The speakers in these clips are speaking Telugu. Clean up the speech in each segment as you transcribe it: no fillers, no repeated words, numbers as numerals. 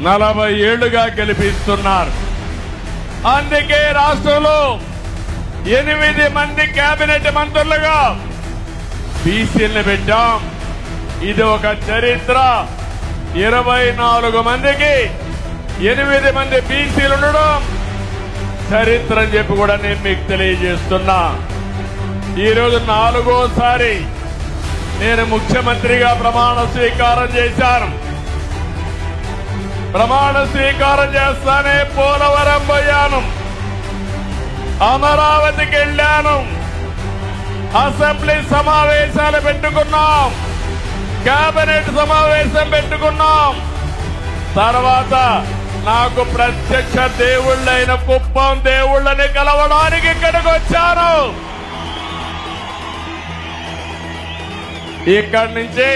40 ఏళ్లుగా గెలిపిస్తున్నారు. అందుకే రాష్ట్రంలో 8 మంది కేబినెట్ మంత్రులుగా బీసీలను పెట్టాం. ఇది ఒక చరిత్ర. 24 మందికి 8 మంది బీసీలు ఉండడం చరిత్ర అని చెప్పి కూడా నేను మీకు తెలియజేస్తున్నా. ఈరోజు 4వసారి నేను ముఖ్యమంత్రిగా ప్రమాణ స్వీకారం చేశాను. ప్రమాణ స్వీకారం చేస్తానే పోలవరం పోయాను, అమరావతికి వెళ్ళాను, అసెంబ్లీ సమావేశాలు పెట్టుకున్నాం, కేబినెట్ సమావేశం పెట్టుకున్నాం. తర్వాత నాకు ప్రత్యక్ష దేవుళ్ళైన కుప్పం దేవుళ్ళని కలవడానికి ఇక్కడికి వచ్చాను. ఇక్కడి నుంచి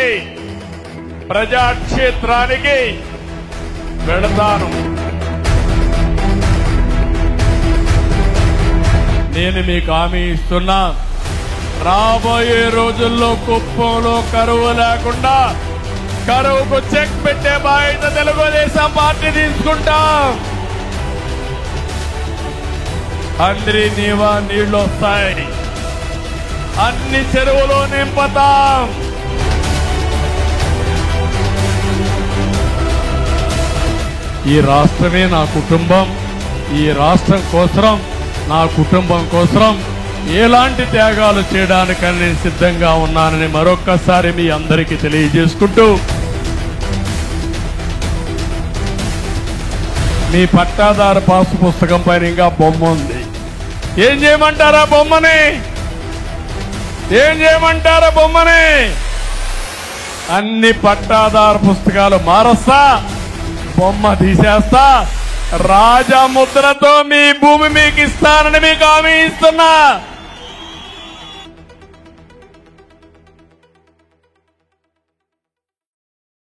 ప్రజాక్షేత్రానికి వెళతాను. నేను మీకు హామీ ఇస్తున్నా, రాబోయే రోజుల్లో కుప్పంలో కరువు లేకుండా కరువుకు చెక్ పెట్టే బాధ్యత తెలుగుదేశం పార్టీ తీసుకుంటాం. అందరి నీవా నీళ్లు వస్తాయి, అన్ని చెరువులు నింపుతాం. ఈ రాష్ట్రమే నా కుటుంబం. ఈ రాష్ట్రం కోసం, నా కుటుంబం కోసం ఎలాంటి త్యాగాలు చేయడానికని నేను సిద్ధంగా ఉన్నానని మరొక్కసారి మీ అందరికీ తెలియజేసుకుంటూ, మీ పట్టాదారు పాసు పుస్తకం పైన ఇంకా బొమ్మ ఉంది. ఏం చేయమంటారా బొమ్మని? ఏం చేయమంటారా బొమ్మని? అన్ని పట్టాదారు పుస్తకాలు మారస్తా, బొమ్మ తీసేస్తా, రాజముద్రతో మీ భూమి మీకు ఇస్తానని మీకు హామీ ఇస్తున్నా.